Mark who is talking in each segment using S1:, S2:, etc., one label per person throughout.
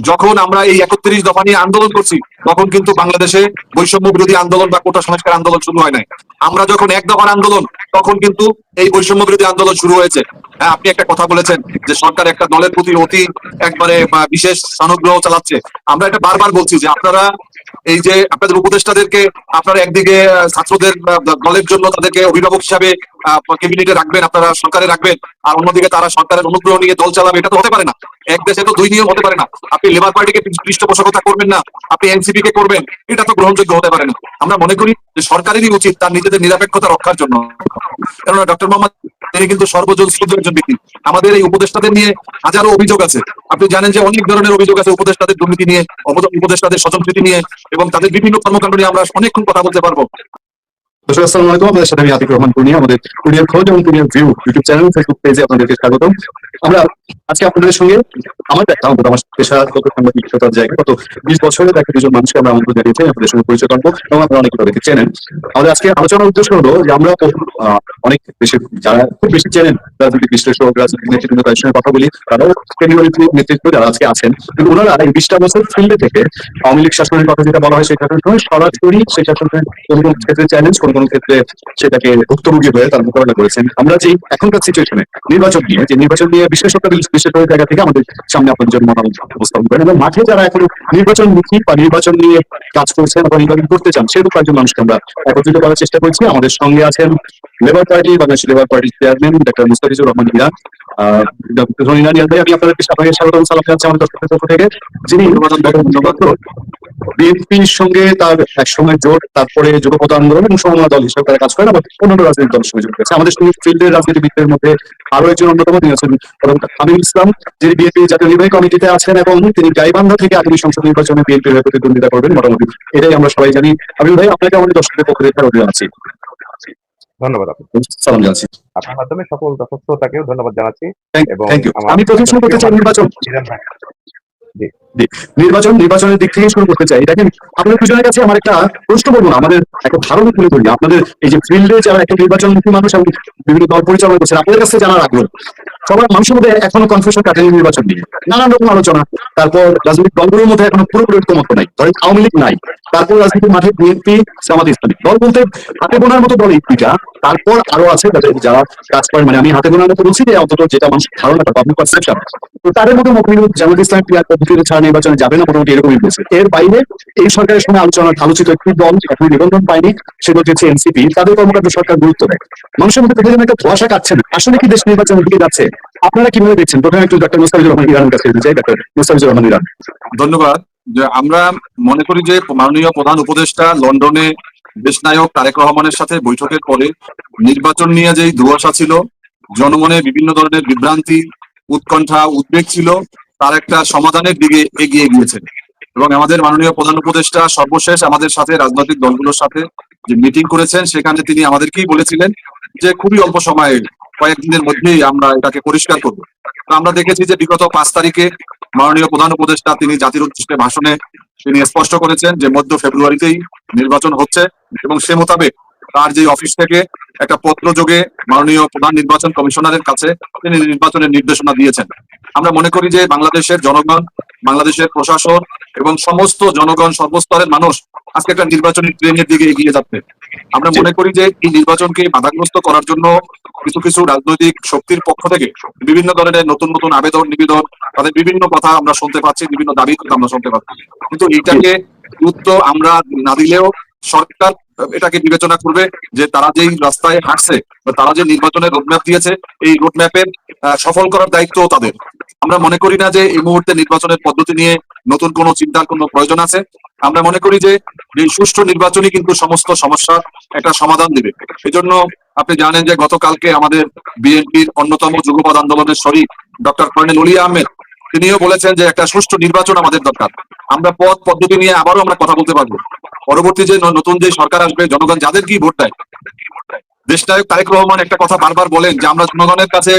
S1: যখন আমরা এই 31 দফা নিয়ে আন্দোলন করছি তখন কিন্তু বাংলাদেশে বৈষম্য বিরোধী আন্দোলন বা কোটা সংস্কার আন্দোলন শুরু হয় নাই। আমরা যখন এক দফার আন্দোলন তখন কিন্তু এই বৈষম্য বিরোধী আন্দোলন শুরু হয়েছে। হ্যাঁ, আপনি একটা কথা বলেছেন যে সরকার একটা দলের প্রতি অতি একবারে বিশেষ সানুগ্রহ চালাচ্ছে। আমরা এটা বারবার বলছি যে আপনারা এই যে আপনাদের উপদেষ্টাদেরকে আপনারা একদিকে ছাত্রদের দলের জন্য তাদেরকে অভিভাবক হিসাবে ক্যাবিনেটে রাখবেন, আপনারা সরকারে রাখবেন, আর অন্যদিকে তারা সরকারের অনুগ্রহ নিয়ে দল চালাবে, এটা তো হতে পারে না। এক দেশে তো দুই নিয়ম হতে পারে না। আপনি লেবার পার্টিকে পৃষ্ঠপোষকতা করবেন না, আপনি এনসিপি কে করবেন, এটা তো গ্রহণযোগ্য হতে পারে না। আমরা মনে করি যে সরকারেরই উচিত তার নিজেদের নিরপেক্ষতা রক্ষার জন্য, কেননা ডক্টর মোহাম্মদ তিনি কিন্তু সর্বজন শ্রদ্ধেয় একজন ব্যক্তি। আমাদের এই উপদেষ্টাদের নিয়ে হাজারো অভিযোগ আছে। আপনি জানেন যে অনেক ধরনের অভিযোগ আছে উপদেষ্টাদের দুর্নীতি নিয়ে, উপদেষ্টাদের স্বজনপ্রীতি নিয়ে, এবং তাদের বিভিন্ন কর্মকাণ্ড নিয়ে আমরা অনেকক্ষণ কথা বলতে পারবো।
S2: দর্শক আসসালামু আলাইকুম, আপনাদের সাথে আমি আতিক রহমান পূর্ণিয়া। আমাদের কুরিয়ার খোঁজ এবং courier view YouTube channel, Facebook পেজে আপনাদেরকে স্বাগত। আমরা আজকে আপনাদের সঙ্গে আমার পেশাগত সাংবাদিকতার জায়গা গত 20 বছরের একটা দুজন মানুষকে আমরা আমন্ত্রণ জানিয়েছি আপনাদের সঙ্গে পরিচয় করবো, এবং আপনারা অনেক তাদেরকে চেনেন। আমাদের আজকে আলোচনার উদ্দেশ্য হলো যে আমরা অনেক বেশি যারা খুব বেশি চেনেন রাজনৈতিক বিশ্লেষক, রাজনৈতিক নেতৃত্ব, তাদের সঙ্গে কথা বলি, তারাও নেতৃত্ব যারা আজকে আছেন, কিন্তু ওনারা এই 20টা বছর ফিল্ডে থেকে আওয়ামী লীগ শাসনের কথা যেটা বলা হয় সেই শাসনের সময় সরাসরি সেই শাসনের কোন কোন ক্ষেত্রে চ্যালেঞ্জ, কোন কোন ক্ষেত্রে সেটাকে ভুক্তভোগী হয়ে তার মোকাবেলা করেছেন। আমরা যে এখনকার সিচুয়েশনে নির্বাচন নিয়ে বিশ্লেষকের জায়গা থেকে আমাদের সামনে আপনাদের জন্য মতামত উপস্থাপন করেন, এবং মাঠে যারা এখন নির্বাচনমুখী বা নির্বাচন নিয়ে কাজ করছেন বা নির্বাচন করতে চান সেরকম কয়েকজন মানুষকে আমরা একত্রিত করার চেষ্টা করছি। আমাদের সঙ্গে আছেন লেবার পার্টি, বাংলাদেশ লেবার পার্টির chairman doctor Mustafizur Rahman Iran. আমি আপনাদেরকে স্বাগত সালাম জানাচ্ছি আমাদের পক্ষ থেকে, যিনি বিএনপির সঙ্গে তার একসময় জোট, তারপরে যুগপথ আন্দোলন এবং সমন্বয় দল হিসেবে তারা কাজ করেন, আবার অন্যান্য রাজনৈতিক দলের সঙ্গে যুক্ত হয়েছে। আমাদের সঙ্গে ফিল্ডের রাজনীতিবিদদের মধ্যে আরো একজন অন্যতম, তিনি আছেন আমিনুল ইসলাম, যিনি বিএনপি জাতীয় নির্বাহী কমিটিতে আছেন এবং তিনি গাইবান্ধা থেকে আগামী সংসদ নির্বাচনে বিএনপির হয়ে প্রতিদ্বন্দ্বিতা করবেন। মোটামুটি এটাই আমরা সবাই জানি। আমিনুল ভাই, আপনাকে আমাদের দর্শকদের পক্ষ থেকে স্বাগত জানাচ্ছি।
S3: ধন্যবাদ,
S2: সালাম জানাচ্ছি।
S3: আপনার মাধ্যমে সকল দর্শক শ্রোতাকেও ধন্যবাদ জানাচ্ছি। এবং
S2: আমি প্রথম শুরু করতে চাই নির্বাচনের দিক থেকে শুরু করতে চাই। দেখেন, আপনাদের দুজনের কাছে আমার একটা প্রশ্ন করবো না, আমাদের একটা ধারণা তুলে ধরি। আপনাদের এই যে ফিল্ডে যারা একটা নির্বাচনমুখী মানুষ এবং বিভিন্ন দল পরিচালনা করছেন, আপনাদের কাছে জানার আগ্রহ, সবার মানুষের মধ্যে এখনো কনফিউশন কাটেনি নির্বাচন নিয়ে, নানান রকম আলোচনা। তারপর রাজনৈতিক দলগুলোর মধ্যে এখনো পুরোপুরি ঐক্যমত নাই, ধরেন আওয়ামী লীগ নাই, তারপর রাজনীতির মাঠে বিএনপি, জামাত ইসলামী দল বলতে হাতে গোনার মতো দল এই দুইটা। তারপর আরো আছে তাদের যারা কাজ করেন, মানে আমি হাতে গোনার মতো বলছি যে অন্তত যেটা মানুষ ধারণাটা পাবলিক পারসেপশন, তো তাদের মধ্যে মকমিনুল জামাত ইসলামী ক্রিয়ার পদ্ধতিতে ছাড়া নির্বাচনে যাবে না, মোটামুটি এরকমই বলছে। এর বাইরে এই সরকারের সময় আলোচিত একটি দল এখনো নিবন্ধন পায়নি, সেটা হচ্ছে এনসিপি। তাদের কর্মকাণ্ড সরকার গুরুত্ব দেয়। মানুষের মধ্যে থেকে যেন একটা ধোঁয়াশা কাটছে না, আসলে কি দেশ নির্বাচনের দিকে যাচ্ছে? আপনারা কিভাবে দেখছেন? প্রথমে একটু ডক্টর মুস্তাফিজুর রহমান ইরানের কাছে যেতে চাই। Doctor Mustafizur Rahman Iran.
S1: ধন্যবাদ। যে আমরা মনে করি যে মাননীয় প্রধান উপদেষ্টা লন্ডনে দেশনায়ক তারেক রহমানের সাথে বৈঠকের পরে নির্বাচন নিয়ে যেই ধোঁয়াশা ছিল, জনমনে বিভিন্ন ধরনের বিভ্রান্তি, উৎকণ্ঠা, উদ্বেগ ছিল, তার একটা সমাধানের দিকে এগিয়ে গিয়েছেন। এবং আমাদের মাননীয় প্রধান উপদেষ্টা সর্বশেষ আমাদের সাথে রাজনৈতিক দলগুলোর সাথে যে মিটিং করেছেন, সেখানে তিনি আমাদেরকেই বলেছিলেন যে খুবই অল্প সময়ে, কয়েকদিনের মধ্যেই আমরা এটাকে পরিষ্কার করব। তো আমরা দেখেছি যে বিগত 5 তারিখে মাননীয় প্রধান উপদেষ্টা তিনি জাতির উদ্দেশ্যে ভাষণে তিনি স্পষ্ট করেছেন যে মধ্য ফেব্রুয়ারিতেই নির্বাচন হচ্ছে, এবং সে মোতাবেক তার যে অফিস থেকে একটা পত্র যোগে মাননীয় প্রধান নির্বাচন কমিশনারের কাছে তিনি নির্বাচনের নির্দেশনা দিয়েছেন। আমরা মনে করি যে বাংলাদেশের জনগণ, বাংলাদেশের প্রশাসন এবং সমস্ত জনগণ, সর্বস্তরের মানুষ আজকে একটা নির্বাচনী ট্রেনের দিকে এগিয়ে যাচ্ছে। আমরা মনে করি যে এই নির্বাচনকে বাধাগ্রস্ত করার জন্য কিছু কিছু রাজনৈতিক শক্তির পক্ষ থেকে বিভিন্ন ধরনের নতুন নতুন আবেদন নিবেদন, তাদের বিভিন্ন কথা আমরা শুনতে পাচ্ছি, বিভিন্ন দাবি আমরা শুনতে পাচ্ছি। কিন্তু এইটাকে গুরুত্ব আমরা না দিলেও সরকার এটাকে বিবেচনা করবে যে তারা যেই রাস্তায় হাঁটছে বা তারা যে নির্বাচনের রোডম্যাপ দিয়েছে, এই রোডম্যাপের সফল করার দায়িত্ব তাদের। আমরা মনে করি না যে এই মুহূর্তে নির্বাচনের পদ্ধতি নিয়ে নতুন কোনো চিন্তার কোনো প্রয়োজন আছে। আমরা মনে করি যে এই সুষ্ঠু নির্বাচনই কিন্তু সমস্ত সমস্যার একটা সমাধান দিবে। এজন্য আপনি জানেন যে গতকালকে আমাদের বিএনপির অন্যতম যুগপৎ আন্দোলনের শরীক ডক্টর কর্নেল অলি আহমেদ তিনিও বলেছেন যে একটা সুষ্ঠু নির্বাচন আমাদের দরকার। আমরা পথ পদ্ধতি নিয়ে আবারও আমরা কথা বলতে পারবো। পরবর্তী যে নতুন যে সরকার আসবে, জনগণ যাদেরকেই ভোট দেয়, দেশনায়ক তারেক রহমান একটা কথা বারবার বলেন যে আমরা জনগণের কাছে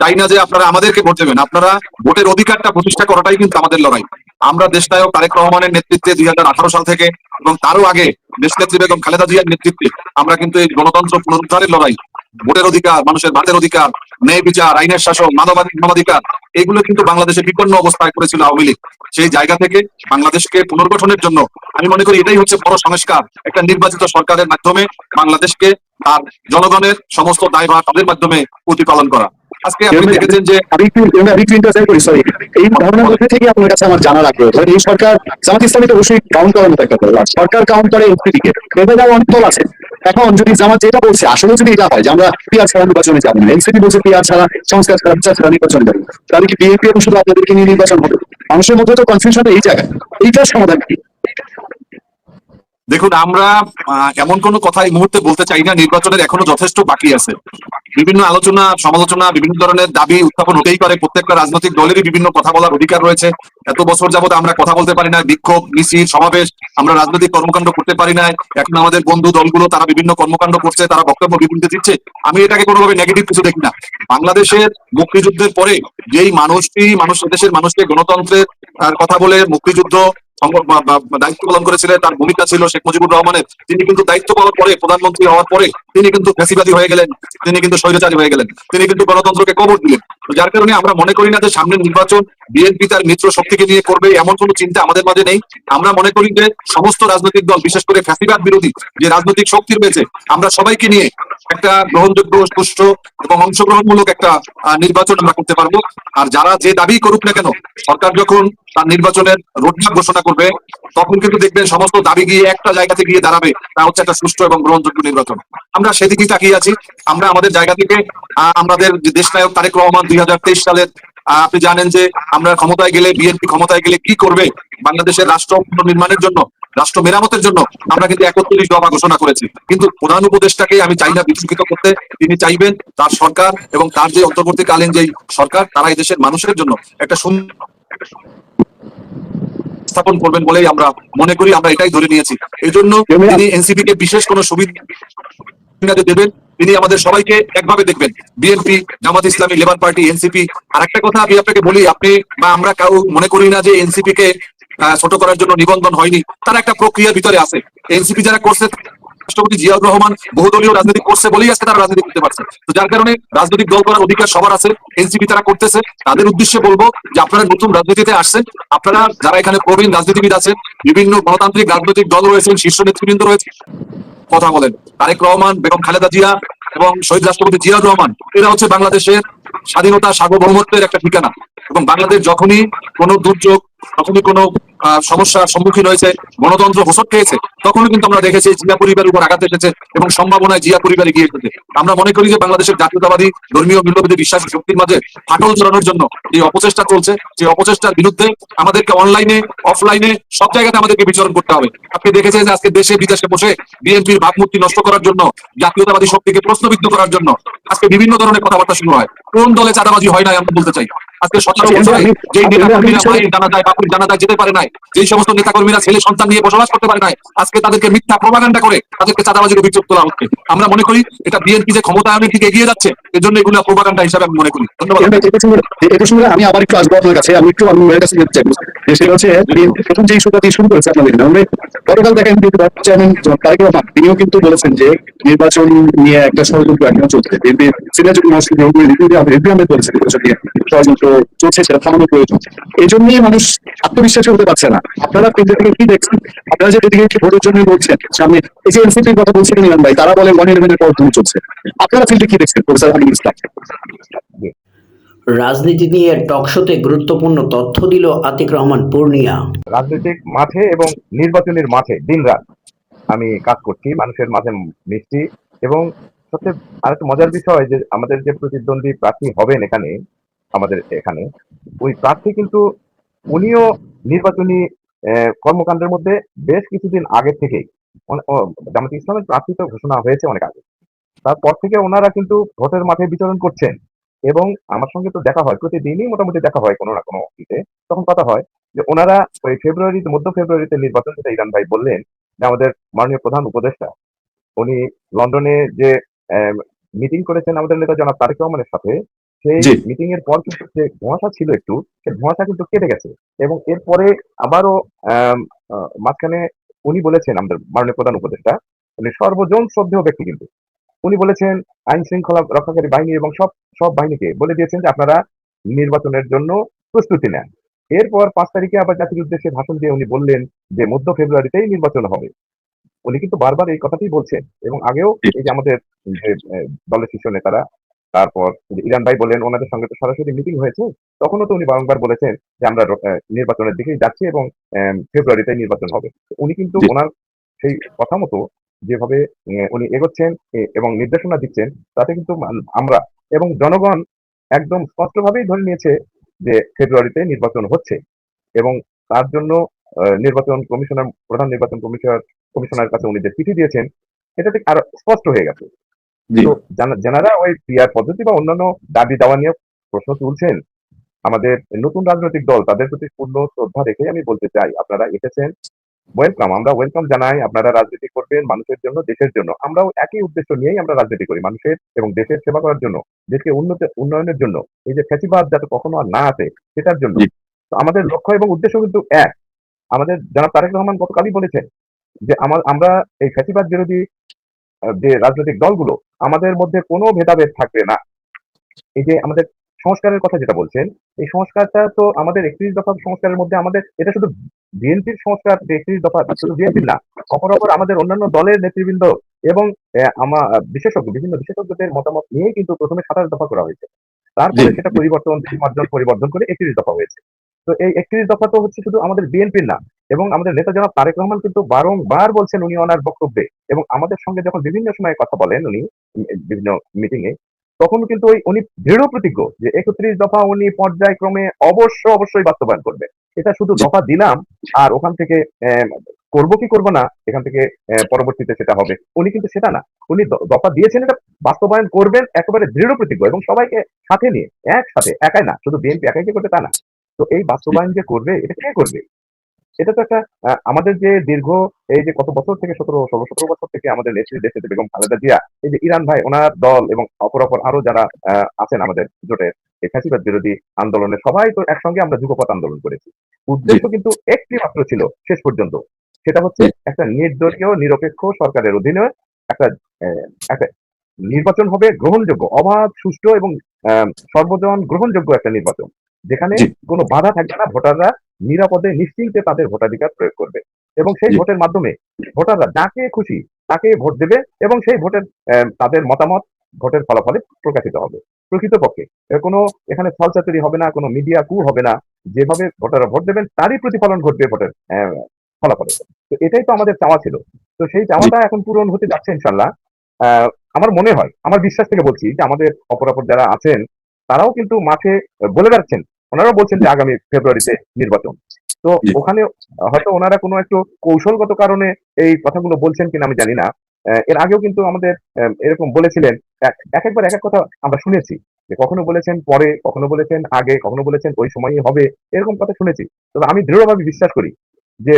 S1: চাই না যে আপনারা আমাদেরকে ভোট দেবেন, আপনারা ভোটের অধিকারটা প্রতিষ্ঠা করাটাই কিন্তু আমাদের লড়াই। আমরা দেশনায়ক তারেক রহমানের নেতৃত্বে 2018 সাল থেকে এবং তারও আগে দেশনেত্রী বেগম খালেদা জিয়ার নেতৃত্বে আমরা কিন্তু এই গণতন্ত্র পুনরুদ্ধারের লড়াই ভোটের অধিকার, মানুষের ভাতের অধিকার, ন্যায় বিচার, আইনের শাসন, মানবাধিকার, এগুলো কিন্তু বাংলাদেশে বিপন্ন অবস্থায় করেছিল আওয়ামী লীগ। সেই জায়গা থেকে বাংলাদেশকে পুনর্গঠনের জন্য আমি মনে করি এটাই হচ্ছে বড় সংস্কার, একটা নির্বাচিত সরকারের মাধ্যমে বাংলাদেশকে আর জনগণের সমস্ত দায়ভার তাদের মাধ্যমে প্রতিপালন করা। আজকে আপনি দেখেছেন যে
S2: আমি একটু ইন্টারফেয়ার করি, সরি। এই ধারণার মধ্যে থেকে আপনার কাছে আমার জানা রাখবে, ধরেন এই সরকার জামাত ইসলামী তো অবশ্যই কাউন্ট করার মতো একটা দল, আর সরকার কাউন্ট করে এনসিপিকে, এভাবে অনেক দল আছে। এখন যদি জামাত যেটা বলছে আসলে যদি এটা হয় যে আমরা পিয়ার ছাড়া নির্বাচনে যাবো না, এনসিপি বলছে পিয়ার ছাড়া, সংস্কার ছাড়া, বিচার ছাড়া নির্বাচনে যাবো, তাহলে কি বিএনপি এবং শুধু আপনাদেরকে নিয়ে নির্বাচন হবে? মানুষের মধ্যে তো কনফিউশনটা এই জায়গায়, এইটার সমাধান কি?
S1: দেখুন, আমরা এমন কোনো কথা এই মুহূর্তে বলতে চাই না, নির্বাচনের এখনো যথেষ্ট বাকি আছে। বিভিন্ন আলোচনা সমালোচনা, বিভিন্ন ধরনের দাবি উত্থাপন হতেই পারে, প্রত্যেকটা রাজনৈতিক দলেরই বিভিন্ন কথা বলার অধিকার রয়েছে। এত বছর যাবত আমরা কথা বলতে পারি না, বিক্ষোভ মিছিল সমাবেশ, আমরা রাজনৈতিক কর্মকাণ্ড করতে পারি না। এখন আমাদের বন্ধু দলগুলো তারা বিভিন্ন কর্মকাণ্ড করছে, তারা বক্তব্য বিবৃতি দিচ্ছে, আমি এটাকে কোনোভাবে নেগেটিভ কিছু দেখি না। বাংলাদেশের মুক্তিযুদ্ধের পরে যেই দেশের মানুষকে গণতন্ত্রের কথা বলে মুক্তিযুদ্ধ দায়িত্ব পালন করেছিলেন, তার ভূমিকা ছিল শেখ মুজিবুর রহমানের। তিনি কিন্তু দায়িত্ব পালন পরে, প্রধানমন্ত্রী হওয়ার পরে তিনি কিন্তু ফ্যাসিবাদী হয়ে গেলেন, তিনি কিন্তু স্বৈরাচারী হয়ে গেলেন, তিনি কিন্তু গণতন্ত্রকে কবর দিলেন। তো যার কারণে আমরা মনে করি না যে সামনের নির্বাচন বিএনপি তার মিত্র শক্তিকে নিয়ে করবে, এমন কোনো চিন্তা আমাদের মাঝে নেই। আমরা মনে করি যে সমস্ত রাজনৈতিক দল, বিশেষ করে ফ্যাসিবাদ বিরোধী যে রাজনৈতিক শক্তি রয়েছে, আমরা সবাইকে নিয়ে একটা গ্রহণযোগ্য, সুষ্ঠু এবং অংশগ্রহণমূলক একটা নির্বাচন আমরা করতে পারবো। আর যারা যে দাবি করুক না কেন, সরকার যখন তার নির্বাচনের রোডম্যাপ ঘোষণা করবে, তখন কিন্তু দেখবেন সমস্ত দাবি গিয়ে একটা জায়গাতে গিয়ে দাঁড়াবে, তা হচ্ছে একটা সুষ্ঠু এবং গ্রহণযোগ্য নির্বাচন। আমরা সেদিকেই তাকিয়ে আছি। আমরা আমাদের জায়গা থেকে আমাদের যে দেশনায়ক তারেক রহমান 2023 সালের আপনি জানেন যে আমরা ক্ষমতায় গেলে, বিএনপি ক্ষমতায় গেলে কি করবে বাংলাদেশের রাষ্ট্র পুনর্নির্মাণের জন্য, রাষ্ট্র মেরামতের জন্য, আমরা কিন্তু 31 দফা ঘোষণা করেছি। কিন্তু প্রধান উপদেষ্টাকে আমি চাই না বিতর্কিত করতে। তিনি চাইবেন তার সরকার এবং তার যে অন্তর্বর্তীকালীন যে সরকার, তারা এই দেশের মানুষের জন্য একটা স্থাপন করবেন বলেই আমরা মনে করি, আমরা এটাই ধরে নিয়েছি। এই জন্য তিনি এনসিপি কে বিশেষ কোনো সুবিধা দেবেন, তিনি আমাদের সবাইকে একভাবে দেখবেন, BNP, Jamaat Islami, labour party, NCP. আর একটা কথা আমি আপনাকে বলি, আপনি বা আমরা কেউ মনে করি না যে এনসিপি কে ছোট করার জন্য নিবন্ধন হয়নি, তারা একটা প্রক্রিয়ার ভিতরে আছে। এনসিপি যারা করছে, রাষ্ট্রপতি জিয়াউর রহমান বহুদলীয় রাজনীতি করছে বলেই আজকে তারা রাজনীতি করতে পারছে। তো যার কারণে রাজনৈতিক দল করার অধিকার সবার আছে, এনসিপি তারা করতেছে। তাদের উদ্দেশ্যে বলবো যে আপনারা নতুন রাজনীতিতে আসছেন, আপনারা যারা এখানে প্রবীণ রাজনীতিবিদ আছেন, বিভিন্ন গণতান্ত্রিক রাজনৈতিক দল রয়েছেন, শীর্ষ নেতৃবৃন্দ রয়েছে, কথা বলেন। তারেক রহমান, বেগম খালেদা জিয়া এবং শহীদ রাষ্ট্রপতি জিয়াউর রহমান, এরা হচ্ছে বাংলাদেশের স্বাধীনতা, সার্বভৌমত্বের একটা ঠিকানা। এবং বাংলাদেশ যখনই কোনো দুর্যোগ, যখনই কোনো সমস্যার সম্মুখীন হয়েছে, গণতন্ত্র হোঁচট খেয়েছে, তখনও কিন্তু আমরা দেখেছি জিয়া পরিবারের উপর আঘাত এসেছে এবং সম্ভাবনায় জিয়া পরিবারে গিয়ে এসেছে। আমরা মনে করি যে বাংলাদেশের জাতীয়তাবাদী ধর্মীয় মূল্যবোধী বিশ্বাসী শক্তির মাঝে ফাটল ধরানোর জন্য যে অপচেষ্টা চলছে, যে অপচেষ্টার বিরুদ্ধে আমাদেরকে অনলাইনে, অফলাইনে সব জায়গাতে আমাদেরকে বিচরণ করতে হবে। আপনি দেখেছেন যে আজকে দেশে বিদেশে বসে বিএনপির ভাবমূর্তি নষ্ট করার জন্য, জাতীয়তাবাদী শক্তিকে প্রশ্নবিদ্ধ করার জন্য আজকে বিভিন্ন ধরনের কথাবার্তা শুরু হয়। কোন দলে চাঁদাবাজি হয় নাই আমরা বলতে চাই? আজকে 17 বছরে যেই নেতাকর্মীরা মায়ের জানাজায়, বাপুর জানাজায় যেতে পারে নাই, যেই সমস্ত নেতাকর্মীরা ছেলে সন্তান নিয়ে বসবাস করতে পারে নাই, আজকে তাদেরকে মিথ্যা প্রপাগান্ডা করে তাদেরকে চাঁদাবাজির অভিযোগ তোলা হচ্ছে। আমরা মনে করি এটা বিএনপি যে ক্ষমতায়নের দিকে এগিয়ে যাচ্ছে, এর জন্য এগুলো প্রপাগান্ডা হিসাবে আমি মনে করি। ধন্যবাদ।
S2: এই প্রসঙ্গে আমি আবার একটু আসবো আপনার কাছে, আমি একটু আপনার কাছে যেতে চাইবো। সেটা হচ্ছে প্রথম যে ইস্যুটা দিয়ে শুরু করেছে আপনাদের, আমরা গতকাল দেখেন চেয়ারম্যান তারেক রহমান তিনিও কিন্তু বলেছেন যে নির্বাচন নিয়ে একটা ষড়যন্ত্র এখনো চলছে। সিনিয়র রিভিউ আহমেদ বলেছেন নির্বাচন নিয়ে ষড়যন্ত্র চলছে, সেটা থামানো প্রয়োজন। এই জন্যই মানুষ আত্মবিশ্বাসী হতে পারছে না। আপনারা কেন্দ্র থেকে কি দেখছেন? আপনারা যে এদিকে ভোটের জন্য বলছেন সামনে, এই যে এনসিপির কথা বলছেন ইমরান ভাই, তারা বলে 111-এর পর ধুম চলছে। আপনারা ফিল্ডে কি দেখছেন প্রফেসর আমিনুল ইসলাম?
S4: রাজনীতি নিয়ে টকশোতে গুরুত্বপূর্ণ তথ্য দিল আতিক রহমান পূর্ণিয়া।
S3: রাজনৈতিক মাঠে এবং নির্বাচনের মাঠে দিনরাত আমি কাজ করছি, মানুষের মাঝে মিশছি। এবং সবচেয়ে আরেকটা মজার বিষয় যে আমাদের যে প্রতিদ্বন্দ্বী প্রার্থী হবেন এখানে, আমাদের এখানে ওই প্রার্থী কিন্তু উনিও নির্বাচনী কর্মকাণ্ডের মধ্যে বেশ কিছুদিন আগে থেকেই, জামাত ইসলামের প্রার্থী তো ঘোষণা হয়েছে অনেক আগে, তারপর থেকে ওনারা কিন্তু ভোটের মাঠে বিচরণ করছেন। এবং আমার সঙ্গে তো দেখা হয়, প্রতিদিনই মোটামুটি দেখা হয় কোনো না কোনো ইতে। তখন কথা হয় যে ওনারা ওই ফেব্রুয়ারিতে, মধ্য ফেব্রুয়ারিতে নির্বাচন, যেটা ইরান ভাই বললেন যে আমাদের মাননীয় প্রধান উপদেষ্টা উনি লন্ডনে যে মিটিং করেছেন আমাদের নেতা জনাব তারেক রহমানের সাথে, সেই মিটিং এর পর কিন্তু যে ধোঁয়াশা ছিল একটু, সেই ধোঁয়াশা কিন্তু কেটে গেছে। এবং এরপরে আবারও মাঝখানে উনি বলেছেন, আমাদের মাননীয় প্রধান উপদেষ্টা, উনি সর্বজন শ্রদ্ধেয় ব্যক্তি কিন্তু, উনি বলেছেন আইন শৃঙ্খলা রক্ষাকারী বাহিনী এবং সব সব বাহিনীকে বলে দিয়েছেন যে আপনারা নির্বাচনের জন্য প্রস্তুতি নেন। এরপর ৫ তারিখে আবার জাতির উদ্দেশ্যে ভাষণ দিয়ে উনি বললেন যে মধ্য ফেব্রুয়ারিতেই নির্বাচন হবে। উনি কিন্তু বারবার এই কথাটাই বলছেন এবং আগেও এই যে আমাদের যে দলের শীর্ষ নেতারা, তারপর যে ইরান ভাই বললেন ওনাদের সঙ্গে তো সরাসরি মিটিং হয়েছে। তখনও তো উনি বারংবার বলেছেন যে আমরা নির্বাচনের দিকেই যাচ্ছি এবং ফেব্রুয়ারিতেই নির্বাচন হবে। তো উনি কিন্তু
S2: জি।
S3: ওনার সেই কথা মতো যেভাবে উনি এগোচ্ছেন এবং নির্দেশনা দিচ্ছেন তাতে কিন্তু আমরা এবং জনগণ একদম স্পষ্টভাবেই ধরে নিয়েছে যে ফেব্রুয়ারিতে নির্বাচন হচ্ছে এবং তার জন্য প্রধান নির্বাচন কমিশনারের কাছে উনি যে চিঠি দিয়েছেন এটা থেকে আরো স্পষ্ট হয়ে গেছে।
S2: জি।
S3: তো যারা ওই পিআর পদ্ধতি বা অন্যান্য দাবি দাওয়া নিয়ে প্রশ্ন তুলছেন, আমাদের নতুন রাজনৈতিক দল তাদের প্রতি পূর্ণ শ্রদ্ধা রেখে আমি বলতে চাই আপনারা এসেছেন, ওয়েলকাম, আমরা ওয়েলকাম জানাই। আপনারা রাজনীতি করবেন মানুষের জন্য, দেশের জন্য। আমরাও একই উদ্দেশ্য নিয়েই আমরা রাজনীতি করি, মানুষের এবং দেশের সেবা করার জন্য, দেশকে উন্নয়নের জন্য, এই যে ফ্যাসিবাদ যাতে কখনো আর না আসে সেটার জন্য।
S2: জি।
S3: তো আমাদের লক্ষ্য এবং উদ্দেশ্য কিন্তু এক। আমাদের জনাব তারেক রহমান গতকালই বলেছেন যে আমরা এই ফ্যাসিবাদ বিরোধী যে রাজনৈতিক দলগুলো আমাদের মধ্যে কোনো ভেদাভেদ থাকবে না। এই যে আমাদের সংস্কারের কথা যেটা বলছেন, এই সংস্কারটা তো আমাদের ৩১ দফা সংস্কারের মধ্যে আমাদের এটা শুধু বিএনপির সংস্কার যে ৩১ দফা শুধু বিএনপির না, অপর আমাদের অন্যান্য দলের নেতৃবৃন্দ এবং বিভিন্ন বিশেষজ্ঞদের মতামত নিয়েই কিন্তু প্রথমে ২৭ দফা করা হয়েছে।
S2: জি।
S3: তারপরে সেটা পরিবর্তন করে ৩১ দফা হয়েছে। তো এই ৩১ দফা তো হচ্ছে শুধু আমাদের বিএনপির না এবং আমাদের নেতা জনাব তারেক রহমান কিন্তু বারংবার বলছেন উনি ওনার বক্তব্যে এবং আমাদের সঙ্গে যখন বিভিন্ন সময়ে কথা বলেন উনি বিভিন্ন মিটিং এ, তখন কিন্তু উনি দৃঢ় প্রতিজ্ঞ যে ৩১ দফা উনি পর্যায়ক্রমে অবশ্যই বাস্তবায়ন করবেন। এটা শুধু
S2: জি।
S3: দফা দিলাম আর ওখান থেকে করব কি করব না এখান থেকে পরবর্তীতে সেটা হবে। উনি কিন্তু সেটা না। উনি দফা দিয়েছেন এটা বাস্তবায়ন করবেন একেবারে দৃঢ় প্রতিজ্ঞ এবং সবাইকে সাথে নিয়ে একসাথে, একাই না, শুধু বিএনপি একাই যে করবে তা না। তো এই বাস্তবায়ন যে করবে এটা কে করবে? এটা তো একটা আমাদের যে দীর্ঘ এই যে কত বছর থেকে ১৭ বছর থেকে আমাদের নেত্রী দেশনেত্রী বেগম খালেদা জিয়া, এই যে ইরান ভাই ওনার দল এবং অপর আরো যারা আছেন আমাদের জোটের এই ফ্যাসিবাদ বিরোধী আন্দোলনে সবাই তো একসঙ্গে আমরা যুগপৎ আন্দোলন করেছি।
S2: জি।
S3: উদ্দেশ্য কিন্তু একটি মাত্র ছিল শেষ পর্যন্ত। সেটা হচ্ছে
S2: জি।
S3: একটা নির্দলীয় নিরপেক্ষ সরকারের অধীনে একটা একটা নির্বাচন হবে গ্রহণযোগ্য, অবাধ, সুষ্ঠু এবং সর্বজন গ্রহণযোগ্য একটা নির্বাচন। যেখানে
S2: জি।
S3: কোনো বাধা থাকবে না, ভোটাররা নিরাপদে নিশ্চিন্তে তাদের ভোটাধিকার প্রয়োগ করবে এবং সেই
S2: জি।
S3: ভোটের মাধ্যমে ভোটাররা যাকে খুশি তাকে ভোট দেবে এবং সেই ভোটের তাদের মতামত ভোটের ফলাফলে প্রকাশিত হবে। প্রকৃতপক্ষে কোনো এখানে ছলচাতুরি হবে না, কোনো মিডিয়া কু হবে না। যেভাবে ভোটাররা ভোট দেবেন তারই প্রতিফলন ঘটবে ভোটের ফলাফলে। তো এটাই তো আমাদের চাওয়া ছিল। তো সেই
S2: জি।
S3: চাওয়াটা এখন পূরণ হতে যাচ্ছে ইনশাল্লাহ। আমার মনে হয়, আমার বিশ্বাস থেকে বলছি যে আমাদের অপর যারা আছেন তারাও কিন্তু মাঠে বলে বেড়াচ্ছেন। ওনারাও বলছেন যে আগামী ফেব্রুয়ারিতে নির্বাচন। তো
S2: জি।
S3: ওখানে হয়তো ওনারা কোনো একটু কৌশলগত কারণে এই কথাগুলো বলছেন কিনা আমি জানি না। এর আগেও কিন্তু আমাদের এরকম বলেছিলেন। একেকবার একেক কথা আমরা শুনেছি। যে কখনো বলেছেন পরে, কখনো বলেছেন আগে, কখনো বলেছেন ওই সময়ই হবে। এরকম কথা শুনেছি। তবে আমি দৃঢ়ভাবে বিশ্বাস করি যে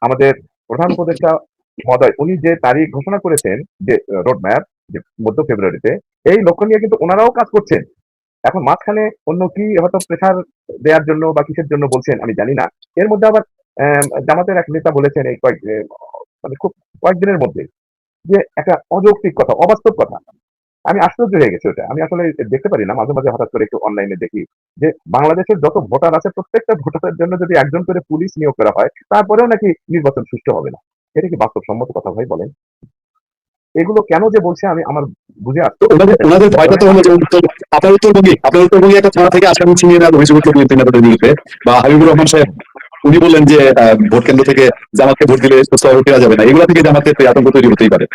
S3: আমাদের প্রধান উপদেষ্টা মহোদয় উনি যে তারিখ ঘোষণা করেছেন যে রোড ম্যাপ যে মধ্য ফেব্রুয়ারিতে, এই লক্ষ্য নিয়ে কিন্তু ওনারাও কাজ করছেন। এখন মাঝখানে অন্য কি হয়তো প্রেশার দেওয়ার জন্য বা কিসের জন্য বলছেন আমি জানি না। এর মধ্যে আবার জামাতের এক নেতা বলেছেন এই মানে খুব কয়েকদিনের মধ্যে যে একটা অযৌক্তিক কথা, অবাস্তব কথা। আমি আশ্চর্য হয়ে গেছি ওটা। আমি আসলে দেখতে পারি না। মাঝে হঠাৎ করে একটু অনলাইনে দেখি যে বাংলাদেশের যত ভোটার আছে প্রত্যেকটা ভোটারের জন্য যদি একজন করে পুলিশ নিয়োগ করা হয়, তারপরেও নাকি নির্বাচন সুষ্ঠু হবে না। এটা কি বাস্তবসম্মত কথা ভাই বলেন? এগুলো কেন যে বলছে আমার বুঝে আসছে
S2: তো
S3: না।
S2: ওনাদের ভয়টা তো হলো যে আপনার উত্তরবঙ্গে একটা থানা থেকে আসামি ছিনিয়ে নেওয়ার অভিযোগ উঠলো বিএনপি নেতাদের বিরুদ্ধে, বা হাবিবুর রহমান সাহেব উনি বললেন যে ভোট কেন্দ্র থেকে জামাতকে ভোট দিলে শহর ফেরা যাবে না, এগুলো থেকে জামাতের আতঙ্ক তৈরি হতেই পারে।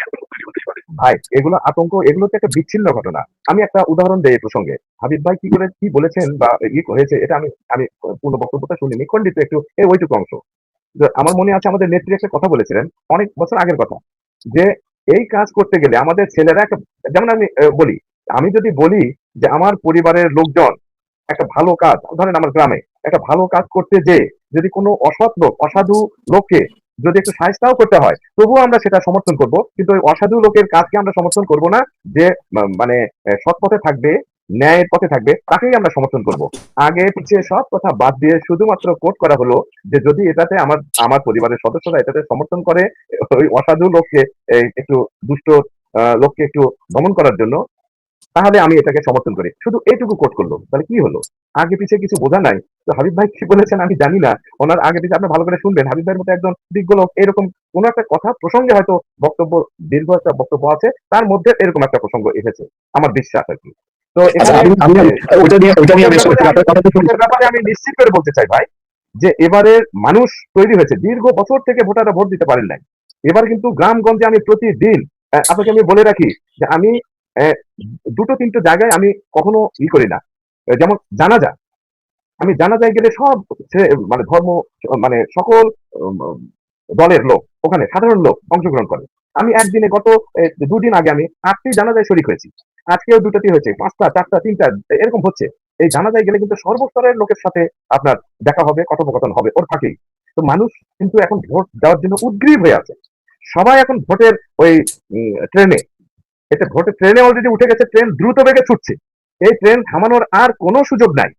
S3: ভাই এগুলো আতঙ্ক, এগুলো তো একটা বিচ্ছিন্ন ঘটনা। আমি একটা উদাহরণ দেই এই প্রসঙ্গে। হাবিব ভাই কি বলেছেন বা হয়েছে এটা আমি আমি পূর্ণ বক্তব্যটা শুনিনি, খন্ডিত একটু ওইটুকু অংশ। যে আমার মনে আছে আমাদের নেত্রী একটা কথা বলেছিলেন অনেক বছর আগের কথা, যে এই কাজ করতে গেলে আমাদের ছেলেরা একটা, যেমন আমি বলি, আমি যদি বলি যে আমার পরিবারের লোকজন একটা ভালো কাজ, ধরেন আমার গ্রামে একটা ভালো কাজ করতে যেয়ে যদি কোনো অসৎ লোক, অসাধু লোককে যদি একটু শায়েস্তাও করতে হয় তবুও আমরা সেটা সমর্থন করব, কিন্তু ওই অসাধু লোকের কাজকে আমরা সমর্থন করব না। যে মানে সৎ পথে থাকবে, ন্যায়ের পথে থাকবে তাকেই আমরা সমর্থন করব। আগে পিছিয়ে সব কথা বাদ দিয়ে শুধুমাত্র কোট করা হলো যে যদি এটাতে আমার আমার পরিবারের সদস্যরা এটাতে সমর্থন করে ওই অসাধু লোককে একটু দুষ্ট লোককে একটু দমন করার জন্য, তাহলে আমি এটাকে সমর্থন করি। শুধু এইটুকু কোট করলো, তাহলে কি হলো? আগে পিছে কিছু বোঝা নাই। তো হাবিব ভাই কি বলেছেন আমি জানি না। ওনার আগে পিছে আপনি ভালো করে শুনবেন। হাবিব ভাইয়ের মতো একজন বিজ্ঞ লোক এরকম কোন একটা কথা প্রসঙ্গে হয়তো বক্তব্য, দীর্ঘ একটা বক্তব্য আছে, তার মধ্যে এরকম একটা প্রসঙ্গ এসেছে। আমার বিশ্বাস আরকি। তো
S2: আচ্ছা,
S3: এখানে
S2: ওইটা নিয়ে আমি আসলে
S3: ভোটের
S2: আপনার কথা তো শুনছি।
S3: ব্যাপারে আমি নিশ্চিত করে বলতে চাই ভাই, যে এবারের মানুষ তৈরি হয়েছে। দীর্ঘ বছর থেকে ভোটাররা ভোট দিতে পারেন নাই। এবার কিন্তু গ্রামগঞ্জে আমি প্রতিদিন, আপনাকে আমি বলে রাখি যে আমি অ্যা ২-৩ জায়গায় আমি কখনো করি না। যেমন জানাজা। আমি জানাজায় গেলে সব মানে ধর্ম, মানে সকল উম দলের লোক, ওখানে সাধারণ লোক অংশগ্রহণ করে। আমি একদিনে গত ২ দিন আগে আমি ৮ টি জানাজায় শরিক হয়েছি। আজকেও ২ টি হয়েছে, ৫ টা, ৪ টা, ৩ টা এরকম হচ্ছে। এই জানাজায় গেলে কিন্তু সর্বস্তরের লোকের সাথে আপনার দেখা হবে, কথোপকথন হবে ওর ফাঁকেই। তো মানুষ কিন্তু এখন ভোট দেওয়ার জন্য উদগ্রীব হয়ে আছে। সবাই এখন ভোটের ওই ট্রেনে, ভোটের ট্রেনে অলরেডি উঠে গেছে, ট্রেন দ্রুত বেগে ছুটছে। এই ট্রেন থামানোর আর কোনো সুযোগ নাই।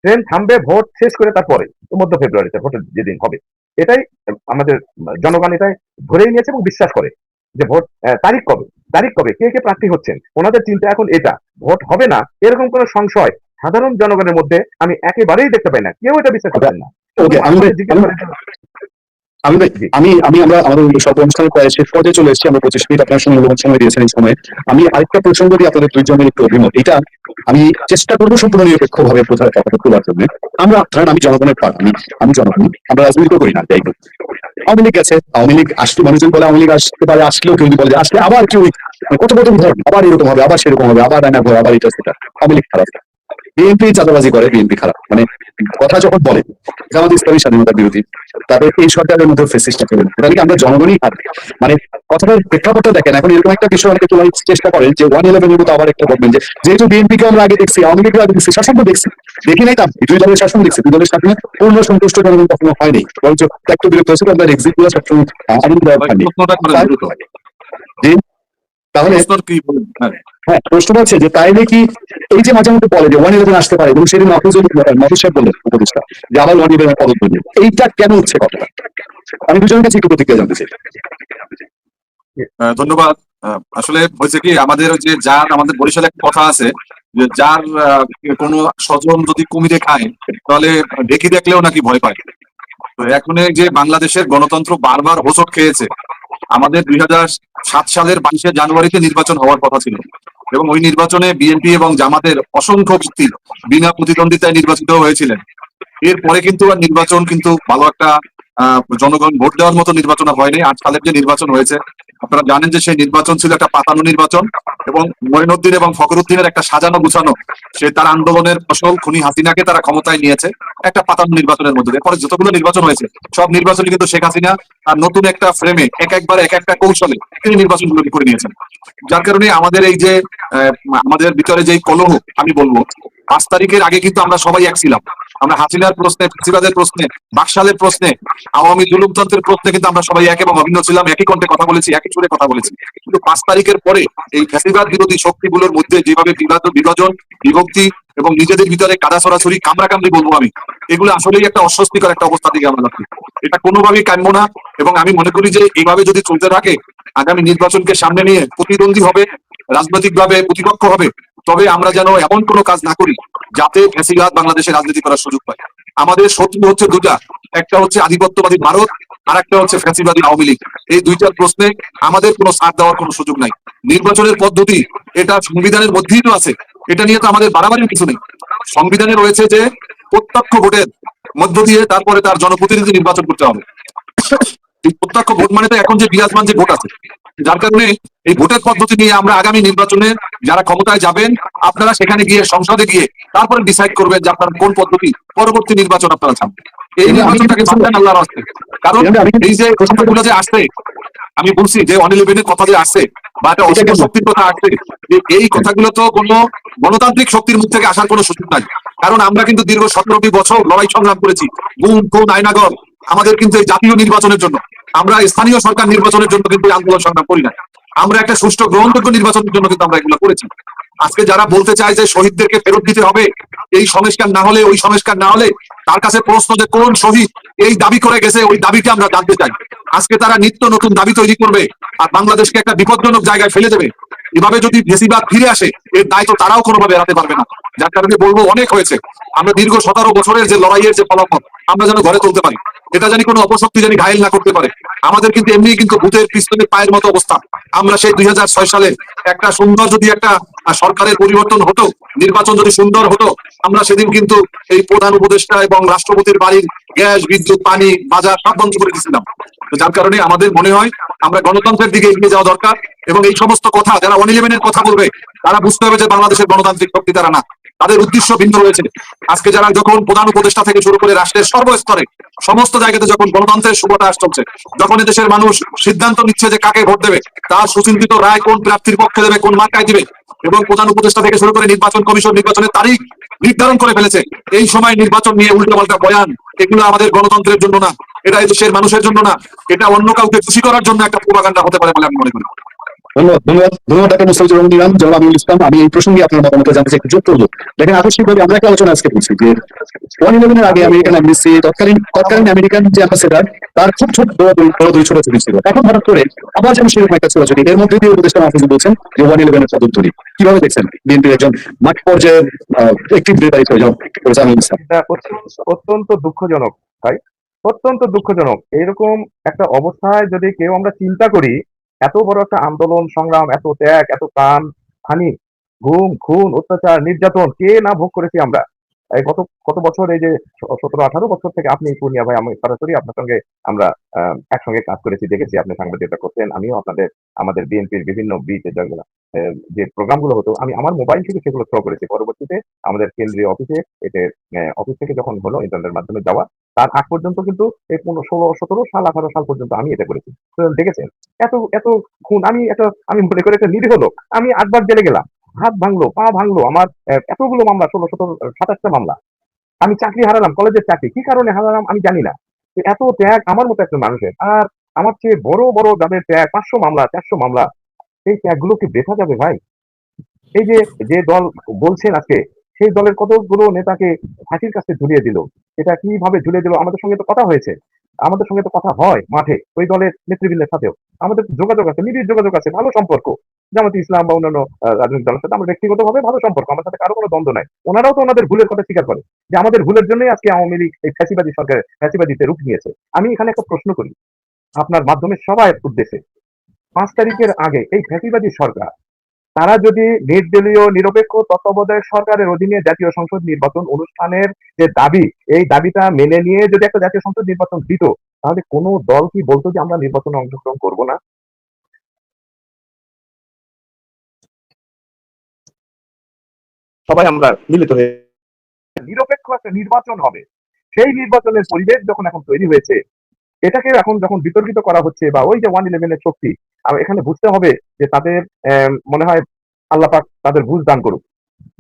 S3: ট্রেন থামবে ভোট শেষ করে, তারপরে মধ্য ফেব্রুয়ারিতে ভোটের যেদিন হবে। এটাই আমাদের জনগণ এটাই ধরেই নিয়েছে এবং বিশ্বাস করে যে ভোট তারিখ কবে, তারিখ কবে, কে কে প্রার্থী হচ্ছেন, ওনাদের চিন্তা এখন এটা। ভোট হবে না এরকম কোনো সংশয় সাধারণ জনগণের মধ্যে আমি একেবারেই দেখতে পাই না। কেউ এটা বিশ্বাস করছেন না।
S2: ওকে,
S3: জিজ্ঞেস করেন
S2: আমি ভাই,
S3: জি।
S2: আমরা আমাদের সব অনুষ্ঠানের প্রায় শেষ পর্যায়ে চলে এসেছি। আমরা 25 মিনিট আপনার সঙ্গে মূল্যবান সময় দিয়েছেন। এই সময় আমি আরেকটা প্রসঙ্গ দিয়ে আপনাদের দুইজনের একটু অভিমত, এটা আমি চেষ্টা করবো সম্পূর্ণ নিরপেক্ষ ভাবে বোঝার কথাটা তোলার জন্য। আমরা ধরেন আমি জনগণের পার্ট, আমি জনগণ, আমরা রাজনীতি করি না, যাই হোক। আওয়ামী লীগ গেছে, আওয়ামী লীগ আসলে মানুষজন বলে আওয়ামী লীগ আসতে পারে, আসলেও কেউ বলে যে আসলে আবার কেউ কত কত ধরুন আবার এরকম হবে, আবার সেরকম হবে, আবার রান্না ঘর, আবার এটা সেটা। আওয়ামী লীগ খারাপ, বিএনপি চাঁদাবাজি করে, বিএনপি খারাপ, মানে কথা যখন বলে আমাদের ইসলামী স্বাধীনতা বিরোধী, তাদের এই সরকারের মধ্যে ফেসিস্টটা করেন, এটা কি আমরা জনগণই থাকবে? মানে কথাটার প্রেক্ষাপটটা দেখেন। এখন এরকম একটা বিষয় অনেকে তোলার চেষ্টা করেন যে 111 এর মতো আবার একটা বলবেন যে যেহেতু বিএনপিকে আমরা আগে দেখছি, আওয়ামী লীগকে আগে দেখছি, শাসন দেখছি, দেখি নাই তা দুই দলের শাসন দেখছি, দুই দলের শাসনে পূর্ণ সন্তুষ্ট জনগণ কখনো হয়নি, বরঞ্চ একটু বিরক্ত হয়েছে, আপনার এক্সিট গুলো সবসময় আনন্দদায়ক হয়নি।
S1: প্রশ্নটা করেন দ্রুত।
S2: জি, তাহলে
S1: প্রশ্ন কি বলেন? হ্যাঁ।
S2: হ্যাঁ, প্রশ্নটা হচ্ছে যে তাইলে কি এই যে মাঝে মধ্যে বলে যে 111 আসতে পারে, এবং সেদিন মাহফুজ সাহেব বললেন উপদেষ্টা যে আবার 111 পদক করবে, এইটা কেন হচ্ছে কথাটা? আমি দুজনের কাছে একটু প্রতিক্রিয়া জানতে চাই।
S1: ধন্যবাদ। আসলে হয়েছে কি, আমাদের ওই যে যার, আমাদের বরিশালে একটা কথা আছে যে যার কোনো স্বজন যদি কুমিরে খায় তাহলে ঢেকি দেখলেও নাকি ভয় পায়। তো এখন এই যে বাংলাদেশের গণতন্ত্র বারবার হোঁচট খেয়েছে। আমাদের 2007 সালের 22শে জানুয়ারিতে নির্বাচন হওয়ার কথা ছিল, এবং ওই নির্বাচনে বিএনপি এবং জামাতের অসংখ্য ব্যক্তি বিনা প্রতিদ্বন্দ্বিতায় নির্বাচিত হয়েছিলেন। এরপরে কিন্তু আর নির্বাচন কিন্তু ভালো একটা জনগণ ভোট দেওয়ার মতো নির্বাচন হয়নি। 8 সালের যে নির্বাচন হয়েছে, আপনারা জানেন যে সেই নির্বাচন ছিল একটা পাতানো নির্বাচন, এবং মঈনুদ্দিন এবং ফখরুদ্দিনের একটা সাজানো গুছানো, সে তার আন্দোলনের ফসল খুনি হাসিনাকে তারা ক্ষমতায় নিয়েছে একটা পাতানো নির্বাচনের মধ্যে দিয়ে। পরে যতগুলো নির্বাচন হয়েছে সব নির্বাচনে কিন্তু শেখ হাসিনা আর নতুন একটা ফ্রেমে একবার এক একটা কৌশলে তিনি নির্বাচনগুলো করে নিয়েছেন। যার কারণে আমাদের এই যে আমাদের ভিতরে যে কলহ, আমি বলবো 5 তারিখের আগে কিন্তু আমরা সবাই এক ছিলাম। আমরা হাসিনার প্রশ্নে, ফ্যাসিবাদের প্রশ্নে, বাকশালের প্রশ্নে, আওয়ামী জুলুমতন্ত্রের প্রশ্নে কিন্তু আমরা সবাই এক এবং অভিন্ন ছিলাম, একই কণ্ঠে কথা বলেছি, একই সুরে কথা বলেছি। কিন্তু 5 তারিখের পরে এই ফ্যাসিবাদ বিরোধী শক্তিগুলোর মধ্যে যেভাবে বিভাজন, বিভক্তি এবং নিজেদের ভিতরে কাদা ছড়াছড়ি, কামড়াকামড়ি বলবো আমি, এগুলো আসলেই একটা অস্বস্তিকর একটা অবস্থা দিকে আমরা যাচ্ছি। এটা কোনোভাবেই কাম্য না, এবং আমি মনে করি যে এইভাবে যদি চলতে থাকে, আগামী নির্বাচনকে সামনে নিয়ে প্রতিদ্বন্দ্বী হবে, রাজনৈতিকভাবে প্রতিপক্ষ হবে, তবে আমরা যেন এমন কোনো কাজ না করি যাতে ফ্যাসিবাদ বাংলাদেশে রাজনীতি করার সুযোগ পায়। আমাদের শত্রু হচ্ছে দুটা, একটা হচ্ছে আধিপত্যবাদী ভারত, আর একটা হচ্ছে ফ্যাসিবাদী আওয়ামী লীগ। এই দুইটার প্রশ্নে আমাদের কোনো ছাড় দেওয়ার কোনো সুযোগ নাই। নির্বাচনের পদ্ধতি এটা সংবিধানের মধ্যেই তো আছে, এটা নিয়ে তো আমাদের বাড়াবাড়ির কিছু নেই। সংবিধানে রয়েছে যে প্রত্যক্ষ ভোটের মধ্য দিয়ে তারপরে তার জনপ্রতিনিধি নির্বাচন করতে হবে। এই প্রত্যক্ষ ভোট মানে তো এখন যে বিরাজমান যে ভোট আছে, যার কারণে এই ভোটের পদ্ধতি নিয়ে আমরা আগামী নির্বাচনে যারা ক্ষমতায় যাবেন, আপনারা সেখানে গিয়ে সংসদে গিয়ে তারপরে ডিসাইড করবেন যে আপনার কোন পদ্ধতি পরবর্তী নির্বাচন আপনারা চান। এই নির্বাচনটাকে বাঁচান আল্লাহর রাস্তায়। কারণ এই যে কথাগুলো যে আসছে, আমি বলছি যে 111-এর কথা যে আসছে বা একটা অসুখ শক্তির কথা আসছে, এই কথাগুলো তো কোনো গণতান্ত্রিক শক্তির মুখ থেকে আসার কোনো সুযোগ নাই। কারণ আমরা কিন্তু দীর্ঘ 17টি বছর লড়াই সংগ্রাম করেছি, গুম খুন আয়নাগর, আমাদের কিন্তু এই জাতীয় নির্বাচনের জন্য, আমরা স্থানীয় সরকার নির্বাচনের জন্য কিন্তু আন্দোলন সংগ্রাম করি না। আমরা একটা সুষ্ঠু গ্রহণযোগ্য নির্বাচনের জন্য কিন্তু আমরা এগুলো করেছি। আজকে যারা বলতে চায় যে শহীদদেরকে ফেরত দিতে হবে, এই সংস্কার না হলে ওই সংস্কার না হলে, তার কাছে প্রশ্ন যে কোন শহীদ এই দাবি করে গেছে, ওই দাবিটা আমরা জানতে চাই। আজকে তারা নিত্য নতুন দাবি তৈরি করবে আর বাংলাদেশকে একটা বিপজ্জনক জায়গায় ফেলে দেবে। এভাবে যদি ফেসিবাদ ফিরে আসে, এর দায়িত্ব তারাও কোনোভাবে এড়াতে পারবে না। যার কারণে বলবো অনেক হয়েছে। আমরা দীর্ঘ 17 বছরের যে লড়াইয়ের যে ফলাফল আমরা যেন ঘরে তুলতে পারি, এটা জানি কোনো অপশক্তি জানি ঘায়েল না করতে পারে। আমাদের কিন্তু এমনি কিন্তু ভূতের পিছনে পায়ের মতো অবস্থা। আমরা সেই 2006 সালে একটা সুন্দর যদি একটা সরকারের পরিবর্তন হতো, নির্বাচন যদি সুন্দর হতো, আমরা সেদিন কিন্তু এই প্রধান উপদেষ্টা এবং রাষ্ট্রপতির বাড়ির গ্যাস, বিদ্যুৎ, পানি, বাজার সব বন্ধ করে দিয়েছিলাম। যার কারণে আমাদের মনে হয় আমরা গণতন্ত্রের দিকে এগিয়ে যাওয়া দরকার। এবং এই সমস্ত কথা যারা 111-এর কথা বলবে, তারা বুঝতে হবে যে বাংলাদেশের গণতান্ত্রিক শক্তি তারা না, তাদের উদ্দেশ্য ভিন্ন রয়েছে। আজকে যারা যখন প্রধান উপদেষ্টা থেকে শুরু করে রাষ্ট্রের সর্বস্তরে সমস্ত জায়গাতে যখন গণতন্ত্রের সুবতাস চলছে, যখন দেশের মানুষ সিদ্ধান্ত নিচ্ছে যে কাকে ভোট দেবে, তার সুচিন্তিত রায় কোন প্রার্থীর পক্ষে দেবে, কোন মার্কায় দিবে, এবং প্রধান উপদেষ্টা থেকে শুরু করে নির্বাচন কমিশন নির্বাচনের তারিখ নির্ধারণ করে ফেলেছে, এই সময় নির্বাচন নিয়ে উল্টোপাল্টা বয়ান, এগুলো আমাদের গণতন্ত্রের জন্য না, এটা এই দেশের মানুষের জন্য না, এটা অন্য কাউকে খুশি করার জন্য একটা প্রোপাগান্ডা হতে পারে বলে আমি মনে করি।
S2: ধন্যবাদ ডাক্তার মুস্তাফিজুর রহমান ইরাম। জনাব আমিনুল ইসলাম, আমি এই প্রসঙ্গে আপনার মতামত জানতে চাই, একটু যোগ করবো। দেখেন, আকস্মিকভাবে আমরা একটা আলোচনা আজকে করছি যে 111-এর আগে আমেরিকান এমবেসি, তৎকালীন আমেরিকান যে অ্যাম্বাসেডার, তার খুব ছোট দৌড়াদৌড়ি ছোটাছুটি ছিল। এখন হঠাৎ করে আবার যেন সেরকম একটা ছোটাছুটি, এর মধ্যে দিয়ে উপদেষ্টা মাহফুজ বলছেন যে 111-এর পদত্তরি। কিভাবে দেখছেন বিএনপির একজন মাঠ পর্যায়ের একটি দায়িত্ব আমিনুল ইসলাম?
S3: এটা অত্যন্ত দুঃখজনক ভাই, অত্যন্ত দুঃখজনক। এরকম একটা অবস্থায় যদি কেউ আমরা চিন্তা করি, এত বড় একটা আন্দোলন সংগ্রাম, এত ত্যাগ, এত প্রাণ হানি, গুম খুন, অত্যাচার, নির্যাতন কে না ভোগ করেছি আমরা। এই কত বছর, এই যে 17-18 বছর থেকে আপনি পূর্ণিয়া ভাই, আমি সরাসরি আপনার সঙ্গে আমরা একসঙ্গে কাজ করেছি, দেখেছি আপনি সাংবাদিকতা করতেন, আমিও আমাদের বিএনপির বিভিন্ন বিতে যে প্রোগ্রামগুলো হতো, আমি আমার মোবাইল থেকে সেগুলো থ্রো করেছি। পরবর্তীতে আমাদের কেন্দ্রীয় অফিসে অফিস থেকে যখন হলো ইন্টারনেটের মাধ্যমে যাওয়া, তার আগ পর্যন্ত কিন্তু এই 16, 17 সাল, 18 সাল পর্যন্ত আমি এটা করেছি। তো দেখেছেন এত এত খুন। আমি মনে করি একটা নিরীহ লোক, আমি 8বার জেলে গেলাম, হাত ভাঙলো, পা ভাঙলো, আমার এতগুলো মামলা, 16, 17, 27টা মামলা। আমি চাকরি হারালাম, কলেজের চাকরি, কি কারণে হারালাম আমি জানি না। এত ত্যাগ আমার মতো একটা মানুষের, আর আমার চেয়ে বড় বড় যাদের ত্যাগ, 500 মামলা, 400 মামলা, এই ত্যাগগুলো কি বৃথা যাবে ভাই? এই যে দল বলছেন আজকে, সেই দলের কতগুলো নেতাকে ফাঁসির কাছে ঝুলিয়ে দিল। এটা কিভাবে ঝুলিয়ে দিল? আমাদের সঙ্গে তো কথা হয়েছে, আমাদের সঙ্গে তো কথা হয় মাঠে, ওই দলের নেতৃবৃন্দের সাথেও আমাদের যোগাযোগ আছে, নিবিড় যোগাযোগ আছে, ভালো সম্পর্ক। জামাতে ইসলাম বা অন্যান্য রাজনৈতিক দলের সাথে আমার ব্যক্তিগতভাবে ভালো সম্পর্ক, আমার সাথে কারো কোনো দ্বন্দ্ব নাই। ওনারাও তো ওনাদের ভুলের কথা স্বীকার করে, যে আমাদের ভুলের জন্যই আজকে আওয়ামী লীগ এই ফ্যাসিবাদী সরকারের ফ্যাসিবাদীতে রূপ নিয়েছে। আমি এখানে একটা প্রশ্ন করি আপনার মাধ্যমে সবার উদ্দেশ্যে, 5 তারিখের আগে এই ফ্যাসিবাদী সরকার, তারা যদি নির্দলীয় নিরপেক্ষ তত্ত্বাবধায়ক সরকারের অধীনে জাতীয় সংসদ নির্বাচন অনুষ্ঠানের যে দাবি, এই দাবিটা মেনে নিয়ে যদি একটা জাতীয় সংসদ নির্বাচন দিত, তাহলে কোন দল কি বলতো যে আমরা নির্বাচনে অংশগ্রহণ করব না? সবাই আমরা মিলিত হয়ে নিরপেক্ষ একটা নির্বাচন হবে, সেই নির্বাচনের পরিবেশ যখন এখন তৈরি হয়েছে, এটাকে এখন যখন বিতর্কিত করা হচ্ছে, বা ওই যে 111-এর শক্তি, এখানে বুঝতে হবে যে তাদের মনে হয় আল্লাহ পাক তাদের বুঝ দান করুক,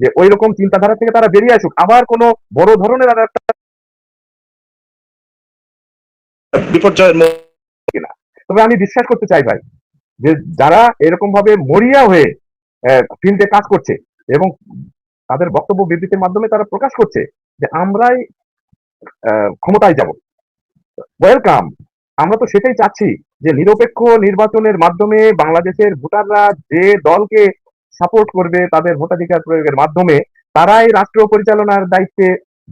S3: যে ওই রকম চিন্তাধারা থেকে তারা বেরিয়ে আসুক, আবার কোনো বড় ধরনের আর একটা বিপর্যয়ের কিনা। তবে আমি বিশ্বাস করতে চাই ভাই, যে যারা এরকম ভাবে মরিয়া হয়ে ফিল্ডে কাজ করছে এবং তাদের বক্তব্য বিবৃতির মাধ্যমে তারা প্রকাশ করছে যে আমরাই ক্ষমতায় যাব, ওয়েলকাম। আমরা তো সেটাই চাচ্ছি, যে নিরপেক্ষ নির্বাচনের মাধ্যমে বাংলাদেশের ভোটাররা যে দলকে সাপোর্ট করবে, তাদের ভোটাধিকার প্রয়োগের মাধ্যমে তারাই রাষ্ট্র পরিচালনার দায়িত্বে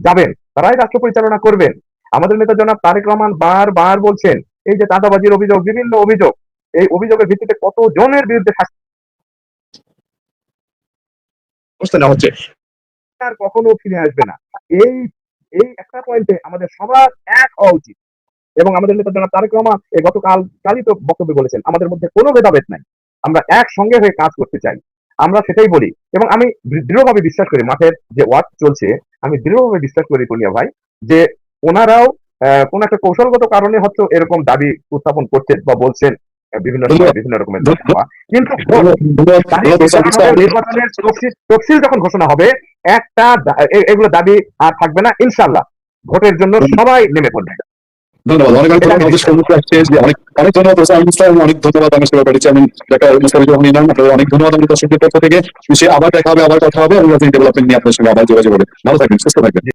S3: যাবেন, তারাই রাষ্ট্র পরিচালনা করবেন। আমাদের নেতা জনাব তারেক রহমান বারবার বলছেন, এই যে চাঁদাবাজির অভিযোগ, বিভিন্ন অভিযোগ, এই অভিযোগের ভিত্তিতে কত জনের বিরুদ্ধে শাস্তি নেওয়া হচ্ছে, আর কখনো ফিরে আসবে না। এই এই একটা পয়েন্টে আমাদের সবার এক হওয়া উচিত। এবং আমাদের নেতা জনাব তারেক রহমান কালই তো বক্তব্য বলেছেন, আমাদের মধ্যে কোনো ভেদাভেদ নাই, আমরা একসঙ্গে হয়ে কাজ করতে চাই, আমরা সেটাই বলি। এবং আমি দৃঢ়ভাবে বিশ্বাস করি, মাঠের যে ওয়ার্ক চলছে, আমি দৃঢ়ভাবে বিশ্বাস করি পূর্ণিয়া ভাই, যে ওনারাও কোন একটা কৌশলগত কারণে হয়তো এরকম দাবি উত্থাপন করছেন বা বলছেন বিভিন্ন সময় বিভিন্ন রকমের, কিন্তু নির্বাচনের তফসিল যখন ঘোষণা হবে, এগুলো দাবি আর থাকবে না ইনশাল্লাহ। ভোটের জন্য সবাই নেমে পড়বে।
S2: ধন্যবাদ, অনেক অনেক ধন্যবাদ। আমাদের সম্মুখে আসছে যে অনেক অনেক ধন্যবাদ হোসেন ইসলাম, অনেক ধন্যবাদ Bangladesh Seva party chairman doctor Mustafizur Rahman Inam, আপনাদের অনেক ধন্যবাদ আমাদের দর্শকদের পক্ষ থেকে। সে আবার দেখা হবে, আবার কথা হবে এবং ডেভেলপমেন্ট নিয়ে আপনার সঙ্গে আবার যোগাযোগ হবে। ভালো থাকবেন, সুস্থ থাকবেন।